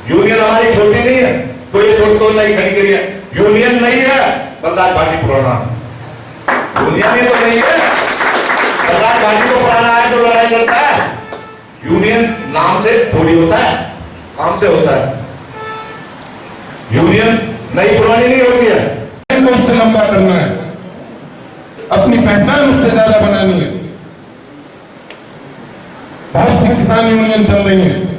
Union हमारी छोटी नहीं है, कोई ये सोच तो नहीं खड़ी करी है। यूनियन नहीं है, बलराज पार्टी पुराना यूनियन ही तो नहीं है। बलराज पार्टी को पुराना है जो लड़ाई करता है। यूनियन नाम से थोड़ी होता है, काम से होता है। यूनियन नई पुरानी नहीं होती है। उससे लंबा करना है, अपनी पहचान उससे ज्यादा बनानी है। बहुत सी किसान यूनियन चल रही हैं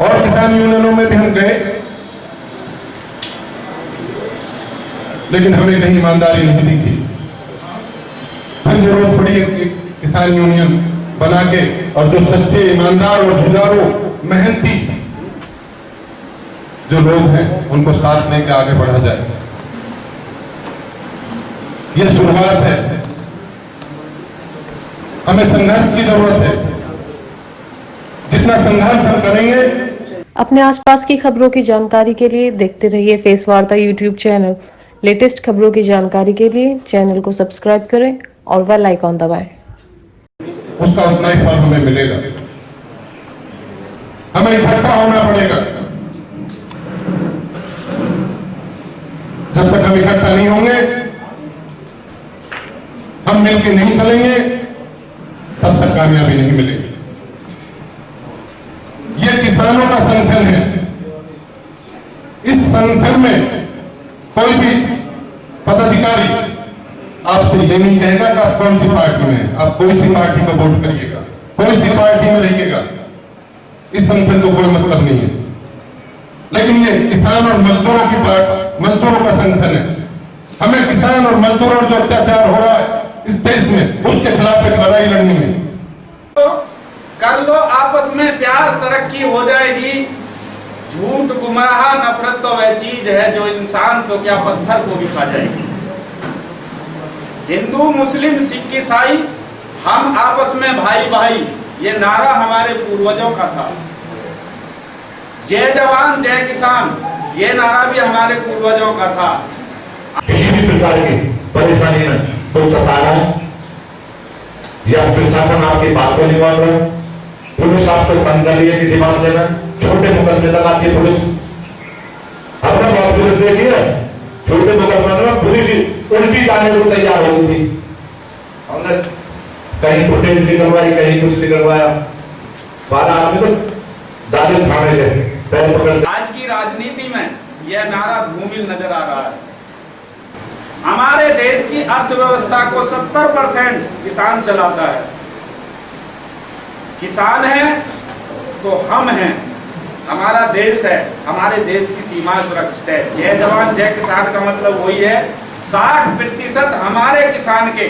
और किसान यूनियनों में भी हम गए, लेकिन हमें कहीं ईमानदारी नहीं दिखी। फिर जरूरत पड़ी कि किसान यूनियन बना के और जो सच्चे ईमानदार और जुझारू मेहनती जो लोग हैं उनको साथ लेकर आगे बढ़ा जाए। यह शुरुआत है, हमें संघर्ष की जरूरत है। जितना संघर्ष हम करेंगे। अपने आसपास की खबरों की जानकारी के लिए देखते रहिए फेस वार्ता यूट्यूब चैनल। लेटेस्ट खबरों की जानकारी के लिए चैनल को सब्सक्राइब करें और बेल आइकॉन दबाएं। उसका उतना ही फल हमें मिलेगा। हमें इकट्ठा होना पड़ेगा। जब तक हम इकट्ठा नहीं होंगे, हम मिलकर नहीं चलेंगे, तब तक कामयाबी नहीं मिलेगी। यह किसानों का संगठन है। इस संगठन में कोई भी पदाधिकारी आपसे ये नहीं कहेगा कि आप कौन सी पार्टी में हैं, आप कोई सी पार्टी को वोट करिएगा, कोई सी पार्टी में रहिएगा। इस संगठन को कोई मतलब नहीं है। लेकिन ये किसान और मजदूरों की मजदूरों का संगठन है। हमें किसान और मजदूरों जो अत्याचार हो रहा है इस देश में, उसके खिलाफ एक लड़ाई लड़नी है। तो कर लो आपस में प्यार, तरक्की हो जाएगी। झूठ, गुमराह, नफरत तो वह चीज है जो इंसान तो क्या पत्थर को भी खा जाएगी। हिंदू, मुस्लिम, सिख, ईसाई, हम आपस में भाई भाई, ये नारा हमारे पूर्वजों का था। जय जवान जय किसान, ये नारा भी हमारे पूर्वजों का था। किसी भी प्रकार की परेशानी में कोई सता रहा है या प्रशासन आपकी बात को नहीं मान रहा, पुलिस आपको बंद कर रही है किसी मामले में, छोटे मुकदमे लगाती है पुलिस। अपना बहुत पुलिस देखी है, छोटे मुकदमे में पुलिस उल्टी जाने को तैयार हो गई थी। हमने कहीं फुटेज निकलवाई, कहीं कुछ निकलवाया, 12 आदमी तो दादी थाने गए पैर पकड़। आज की राजनीति में यह नारा धूमिल नजर आ रहा है। हमारे देश की अर्थव्यवस्था को 70% किसान चलाता है। किसान है तो हम हैं, हमारा देश है, हमारे देश की सीमा सुरक्षित है। जय जवान जय किसान का मतलब वही है। 60% हमारे किसान के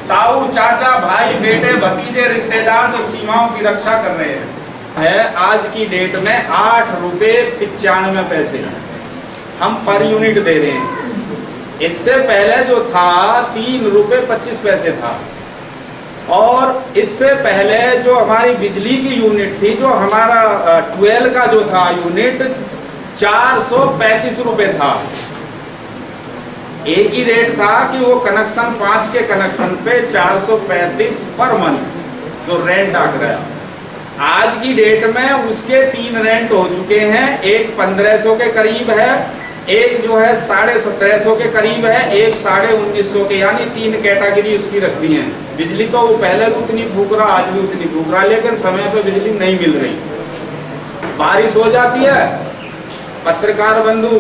ताऊ, चाचा, भाई, बेटे, भतीजे, रिश्तेदार जो सीमाओं की रक्षा कर रहे हैं है आज की डेट में 8 रुपये 95 पैसे हम पर यूनिट दे रहे हैं। इससे पहले जो था 3 रुपये 25 पैसे था। और इससे पहले जो हमारी बिजली की यूनिट थी, जो हमारा 12 का जो था यूनिट, 435 रुपये था। एक ही रेट था कि वो कनेक्शन 5 के कनेक्शन पे 435 पर मंथ जो रेंट आ गया। आज की डेट में उसके 3 रेंट हो चुके हैं। एक 1500 के करीब है, एक जो है 1750 के करीब है, एक 1950 के, यानी 3 कैटेगरी उसकी रख दी है। बिजली तो वो पहले भी उतनी फूक रहा, आज भी उतनी फूक रहा, लेकिन समय पे बिजली नहीं मिल रही। बारिश हो जाती है, पत्रकार बंधु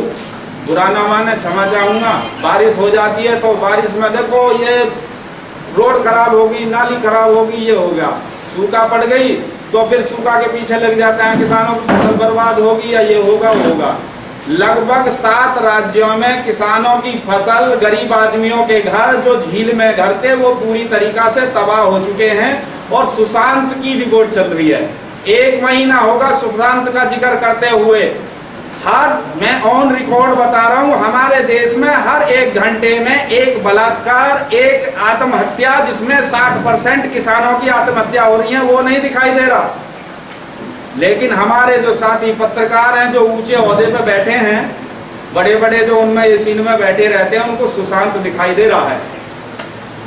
बुरा ना माने, क्षमा चाहूंगा, बारिश हो जाती है तो बारिश में देखो ये रोड खराब होगी, नाली खराब होगी, ये हो गया। सूखा पड़ गई तो फिर सूखा के पीछे लग जाते हैं, किसानों की फसल बर्बाद होगी या ये होगा वो होगा। लगभग 7 राज्यों में किसानों की फसल, गरीब आदमियों के घर जो झील में घर थे वो पूरी तरीका से तबाह हो चुके हैं। और सुशांत की रिपोर्ट चल रही है। 1 महीना होगा सुशांत का जिक्र करते हुए। मैं ऑन रिकॉर्ड बता रहा हूं, हमारे देश में हर 1 घंटे में एक बलात्कार, एक आत्महत्या, जिसमें 60% किसानों की आत्महत्या हो रही है, वो नहीं दिखाई दे रहा। लेकिन हमारे जो साथी पत्रकार हैं, जो ऊंचे ओहदे पे बैठे हैं, बड़े बड़े जो उनमें इस सीन में बैठे रहते हैं, उनको सुशांत दिखाई दे रहा है।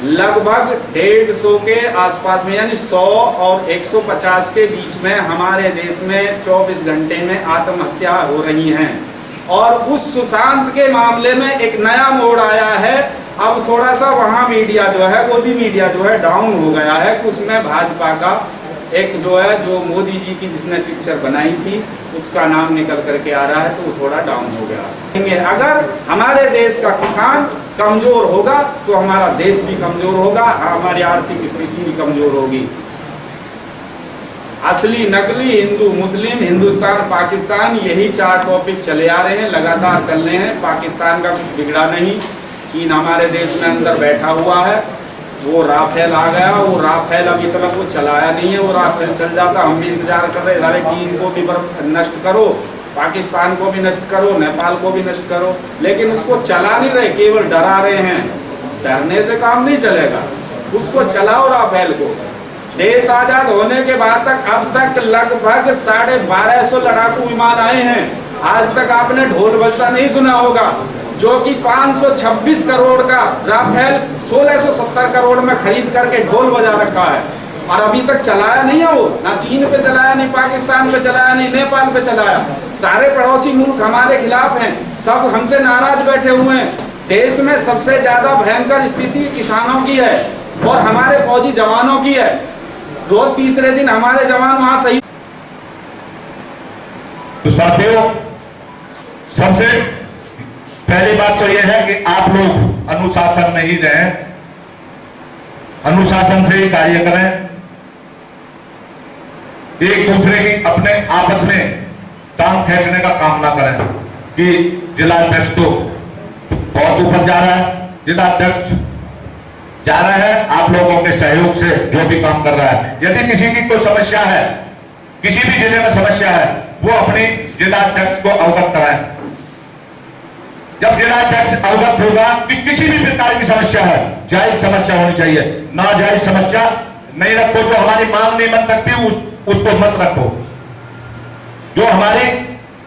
लगभग 150 के आसपास में, यानी 100 और 150 के बीच में हमारे देश में 24 घंटे में आत्महत्या हो रही हैं। और उस सुशांत के मामले में एक नया मोड़ आया है। अब थोड़ा सा वहाँ मीडिया जो है, मोदी मीडिया जो है डाउन हो गया है। उसमें भाजपा का एक जो है, जो मोदी जी की जिसने पिक्चर बनाई थी उसका नाम निकल करके आ रहा है, तो वो थोड़ा डाउन हो गया। अगर हमारे देश का किसान कमजोर होगा तो हमारा देश भी कमजोर होगा, हमारी आर्थिक स्थिति भी कमजोर होगी। असली नकली, हिंदू मुस्लिम, हिंदुस्तान पाकिस्तान, यही 4 टॉपिक चले आ रहे हैं, लगातार चल रहे हैं। पाकिस्तान का कुछ बिगड़ा नहीं, चीन हमारे देश में अंदर बैठा हुआ है। वो राफेल आ गया, वो राफेल अभी तक वो चलाया नहीं है। वो राफेल चल जाता, हम भी इंतजार कर रहे हैं। चीन को भी नष्ट करो, पाकिस्तान को भी नष्ट करो, नेपाल को भी नष्ट करो, लेकिन उसको चला नहीं रहे, केवल डरा रहे हैं। डरने से काम नहीं चलेगा, उसको चलाओ राफेल को। देश आजाद होने के बाद तक अब तक लगभग 1250 लड़ाकू विमान आए हैं। आज तक आपने ढोल बजता नहीं सुना होगा, जो कि 526 करोड़ का राफेल 1670 करोड़ में खरीद करके ढोल बजा रखा है, और अभी तक चलाया नहीं है। वो ना चीन पे चलाया, नहीं पाकिस्तान पे चलाया, नहीं नेपाल पे चलाया। सारे पड़ोसी मुल्क हमारे खिलाफ हैं, सब हमसे नाराज बैठे हुए हैं। देश में सबसे ज्यादा भयंकर स्थिति किसानों की है और हमारे फौजी जवानों की है। रोज तीसरे दिन हमारे जवान वहां शहीद। तो साथियों, सबसे पहली बात तो यह है कि आप लोग अनुशासन में ही रहें, अनुशासन से ही कार्य करें। एक दूसरे की अपने आपस में टांग खींचने का काम ना करें कि जिलाध्यक्ष तो बहुत ऊपर जा रहा है, जिलाध्यक्ष जा रहा है आप लोगों के सहयोग से जो भी काम कर रहा है। यदि किसी की कोई समस्या है, किसी भी जिले में समस्या है, वो अपनी जिलाध्यक्ष को अवगत कराएं। जब जिलाध्यक्ष अवगत होगा कि किसी भी प्रकार की समस्या है, जायज समस्या होनी चाहिए, नाजायज समस्या नहीं रखो। जो हमारी मांग नहीं बन सकती उसको मत रखो। जो हमारी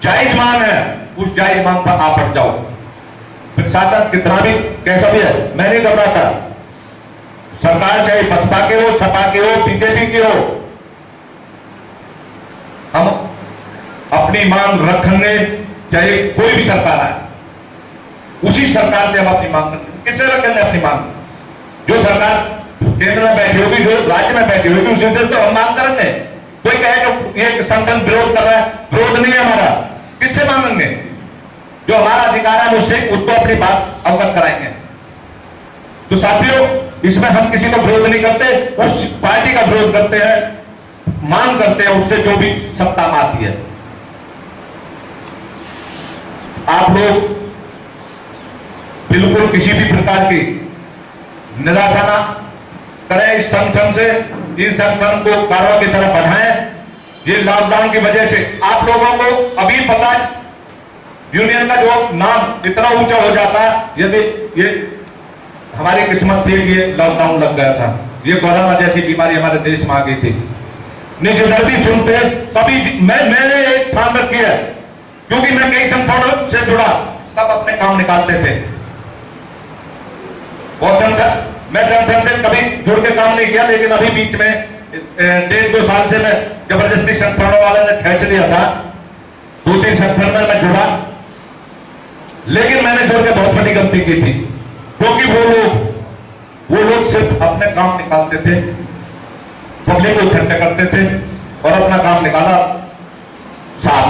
जायज मांग है उस जायज मांग पर आप हट जाओ। प्रशासन कितना भी कैसा भी है, मैं नहीं घबराता। सरकार चाहे बसपा के हो, सपा के हो, बीजेपी के हो, हम अपनी मांग रखेंगे, चाहे कोई भी सरकार आए। उसी सरकार से हम अपनी मांग किससे रखेंगे अपनी मांग? जो सरकार केंद्र में बैठी होगी, जो राज्य में बैठी होगी, उसी से तो हम मांग करेंगे। कोई कहे कि ये संगठन विरोध कर रहा है, विरोध नहीं है हमारा, किससे मांगेंगे? जो हमारा अधिकार है उससे उसको अपनी बात अवगत कराएंगे। तो साथियों, इसमें हम किसी का विरोध नहीं करते, उस पार्टी का विरोध करते हैं, मांग करते हैं उससे जो भी सत्ता में आती है। आप लोग बिल्कुल किसी भी प्रकार की निराशा ना करें इस संगठन से। इस संगठन को कार्यों की तरफ बढ़ाएं। ये लॉकडाउन की वजह से आप लोगों को अभी पता है, यूनियन का जो नाम इतना ऊंचा हो जाता, यदि ये हमारी किस्मत थी कि ये लॉकडाउन लग गया था, ये कोरोना जैसी बीमारी हमारे देश में आ गई थी। निजी भी सुनते सभी, मैंने एक ध्यान रखी है, क्योंकि मैं कई संगठनों से जुड़ा, सब अपने काम निकालते थे। मैं संगठन से कभी जुड़ के काम नहीं किया, लेकिन अभी बीच में 1.5-2 साल से मैं जबरदस्ती संगठनों वाले ने खींच लिया था। 2-3 संगठन में मैं जुड़ा, लेकिन मैंने जुड़ के बहुत बड़ी गलती की थी, क्योंकि वो लोग सिर्फ अपने काम निकालते थे, पब्लिक को इकट्ठा करते थे और अपना काम निकाला साफ।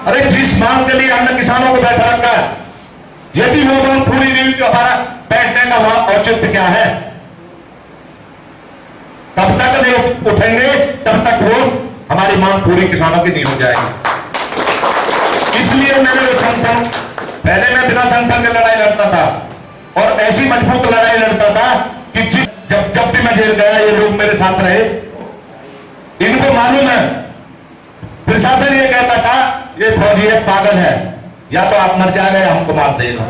अरे जिस मांग के लिए हमने किसानों को बैठा रखा है, यदि वो मांग पूरी नहीं तो हमारा बैठने का वहां औचित्य क्या है? तब तक नहीं उठेंगे तब तक वो हमारी मांग पूरी किसानों की नहीं हो जाएगी। इसलिए मैंने वो संगठन, पहले मैं बिना संगठन के लड़ाई लड़ता था और ऐसी मजबूत लड़ाई लड़ता था कि जब भी मैं जेल गया ये लोग मेरे साथ रहे। इनको मालूम है, प्रशासन ये कहता था ये फौजी एक पागल है, या तो आप मर जाएगा या हमको मार देगा।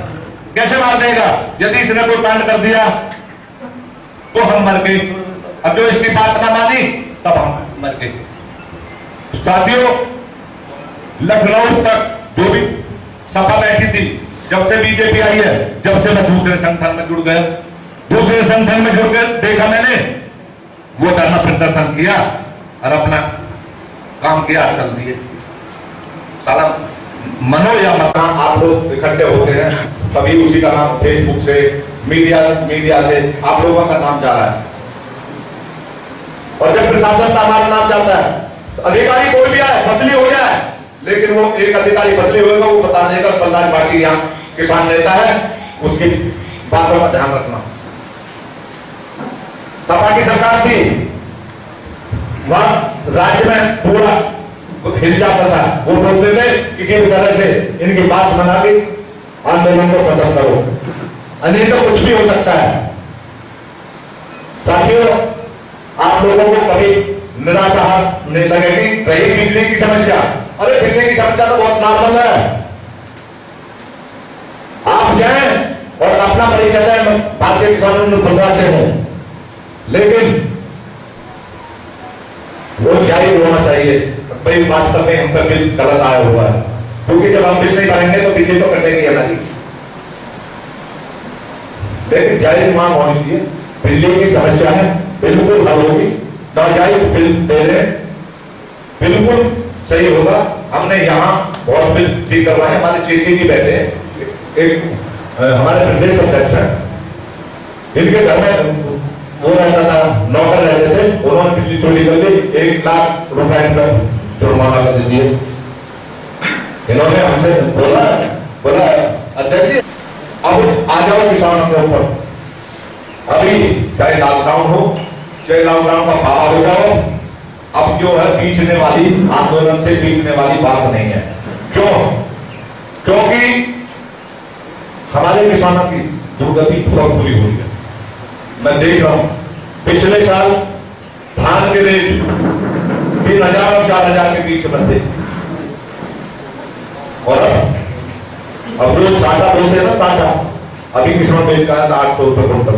कैसे मार देगा? यदि इसने कोई कांड कर दिया तो हम मर गए, अब जो इसकी बात ना मानी तब हम मर गए। साथियों, लखनऊ तक जो भी सभा बैठी थी, जब से बीजेपी आई है, जब से मैं दूसरे संगठन में जुड़ गया, दूसरे संगठन में जुड़ कर देखा मैंने, वो धरना प्रदर्शन किया और अपना काम किया, चल दिए। साला मनो या मकान आप लोग इकट्ठे होते हैं, तभी उसी का नाम फेसबुक से, मीडिया से आप लोगों का नाम जा रहा है। और जब प्रशासन का हमारा नाम जाता है तो अधिकारी कोई भी आए, बदली हो जाए, लेकिन वो एक अधिकारी बदली होगा, वो बता देगा बलराज पार्टी यहाँ किसान नेता है, उसकी बातों का ध्यान रखना। सपा की सरकार थी, वहां राज्य में पूरा हिल जाता था, वो बोलते थे किसी भी तरह से इनकी बात मना के आंदोलन को खत्म करो, अन्य तो कुछ भी हो सकता है। साथियों, आप लोगों को कभी निराशा नहीं लगेगी। रही बिजली की समस्या, अरे बिजली की समस्या तो बहुत नॉर्मल है। आप जाएं और अपना परिचय दें, भारतीय किसान यूनियन से हो, लेकिन वो जाहिर होना चाहिए भाई वास्तव में हम पर बिल गलत आया हुआ है, क्योंकि जब हम बिल नहीं भरेंगे तो बिजली तो कटेगी है ना जी। लेकिन जाहिर मांग होनी चाहिए, बिजली की समस्या है, बिल्कुल हल होगी। नाजायज बिल दे रहे, बिल्कुल सही होगा। हमने यहाँ बहुत बिल ठीक करवाए, हमारे चेची जी बैठे, एक हमारे प्रदेश अध्यक्ष हैं, इनके घर में वो रहता था, नौकर रहते थे, उन्होंने बिजली चोरी कर ली, 1 लाख रुपए का जुर्माना कर दिए। इन्होंने हमसे बोला अध्यक्ष जी अब आ जाओ किसानों के ऊपर, अभी चाहे लॉकडाउन हो, चाहे लॉकडाउन का फाहा हो जाओ, अब जो है बीचने वाली आंदोलन से बीचने वाली बात नहीं है। क्यों? क्योंकि हमारे किसानों की दुर्गति बहुत बुरी हुई है। मैं देख रहा हूं पिछले साल धान के रेट 3000 और 4000 के बीच में थे, और अब लोग साटा बोलते हैं ना, साटा अभी किसान बेच का है 800 रुपए क्विंटल।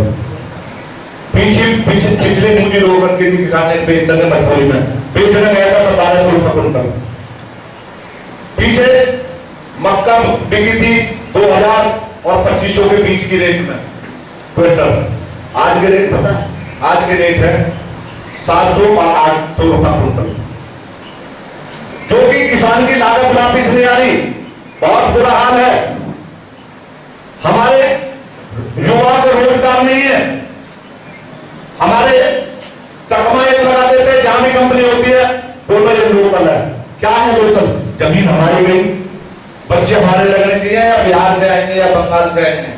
पिछले मुझे लोगों के किसान ने बेचते थे मजबूरी में, बेचने गया था 1700 रुपए क्विंटल। पीछे मक्का बिकी थी 2000 और 2500 के बीच की रेट में क्विंटल। आज के रेट पता है, आज के रेट है 700 और 800 रुपए क्विंटल, जो कि किसान की लागत वापिस नहीं आ रही। बहुत बुरा हाल है। हमारे युवा को रोजगार नहीं है। हमारे तकमा एक लगा देते, जहां भी कंपनी होती है बोलो ये लोकल है। क्या है लोकल? जमीन हमारी गई, बच्चे हमारे लगने चाहिए, या बिहार से आएंगे या बंगाल से आएंगे।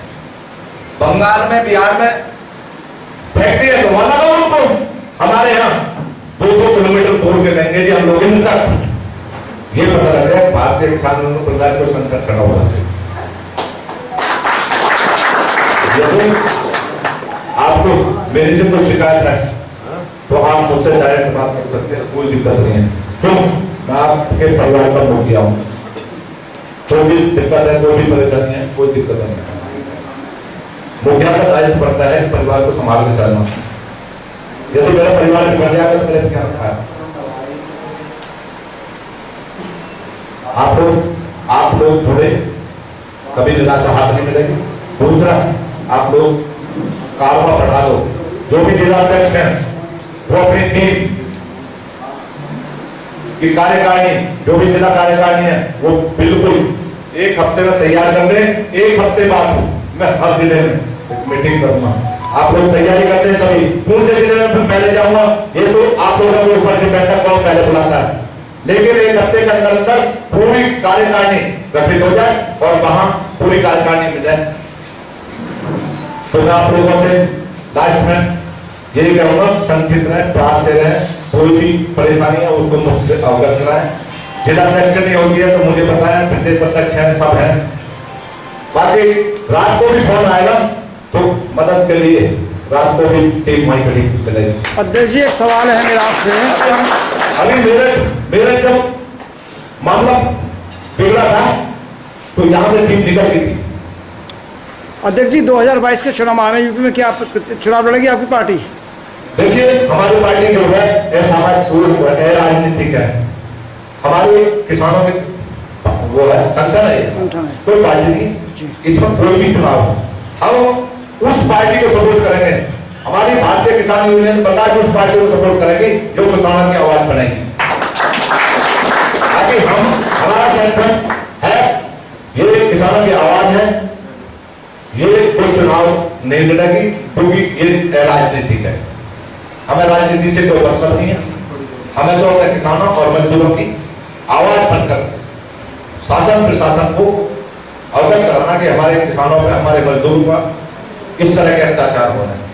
बंगाल में, बिहार में फैक्ट्री है तो वहां लगाओ उनको। हमारे यहाँ 200 किलोमीटर दूर के लेंगे जी हम लोग। इनका ये पता लग रहा है भारतीय किसान यूनियन प्रकार को संकट खड़ा हुआ है। यदि आपको मेरे से कोई शिकायत है तो आप मुझसे डायरेक्ट बात कर सकते हैं, कोई दिक्कत नहीं है। क्यों? मैं आपके परिवार का मुखिया हूँ, कोई भी दिक्कत है, कोई भी परेशानी है, कोई दिक्कत नहीं है। मुखिया का दायित्व पड़ता है परिवार को संभाल के चलना। यदि मेरा परिवार बिगड़ जाएगा तो मेरे क्या रखा है? आप लोग जुड़े, कभी निराशा हाथ नहीं मिलेगी। दूसरा, आप लोग कारवा बढ़ा दो। जो भी जिला अध्यक्ष हैं वो अपनी टीम की कार्यकारिणी, जो भी जिला कार्यकारिणी है वो बिल्कुल 1 हफ्ते में तैयार कर दे। 1 हफ्ते बाद मैं हर जिले में मीटिंग करूंगा। आप लोग तैयारी करते हैं सभी। कौन से जिले में पहले जाऊंगा ये तो आप लोगों के ऊपर डिपेंड है कौन पहले बुलाता है, लेकिन 1 हफ्ते के अंदर अंदर पूरी कार्यकारिणी गठित हो जाए और वहां पूरी कार्यकारिणी मिल जाए। तो मैं आप लोगों से लास्ट में यही कहूंगा, संगठित रहे, प्यार से रहे, कोई भी परेशानी है उसको मुझसे अवगत कराएं। जिला अध्यक्ष नहीं होती है तो मुझे पता है, प्रदेश अध्यक्ष है, सब है। बाकी रात को भी फोन आएगा तो मदद के लिए रात को भी टीम वहीं खड़ी मिलेगी। अध्यक्ष जी, एक सवाल है मेरा आपसे। अभी मेरे जब मामला बिगड़ा था तो यहाँ से टीम निकल गई थी। अध्यक्ष जी, 2022 के चुनाव आ रहे हैं यूपी में, क्या चुनाव लड़ेगी आपकी पार्टी? देखिए, हमारी पार्टी जो है सामाजिक है, राजनीतिक है। हमारे किसानों के वो है संगठन है, कोई पार्टी नहीं। इसमें कोई भी चुनाव हो, हम उस पार्टी को सपोर्ट करेंगे। हमारी भारतीय किसान यूनियन प्रकाश उस पार्टी को सपोर्ट करेगी जो किसानों की आवाज बनेगी, ताकि हमारा संगठन है, ये किसानों की आवाज है, ये कोई चुनाव नहीं लड़ेगी, क्योंकि ये राजनीतिक है। हमें राजनीति से कोई मतलब नहीं है। हमें तो अपने किसानों और मजदूरों की आवाज बनकर शासन प्रशासन को अवगत कराना कि हमारे किसानों पर, हमारे मजदूरों पर इस तरह के अत्याचार हो रहे हैं।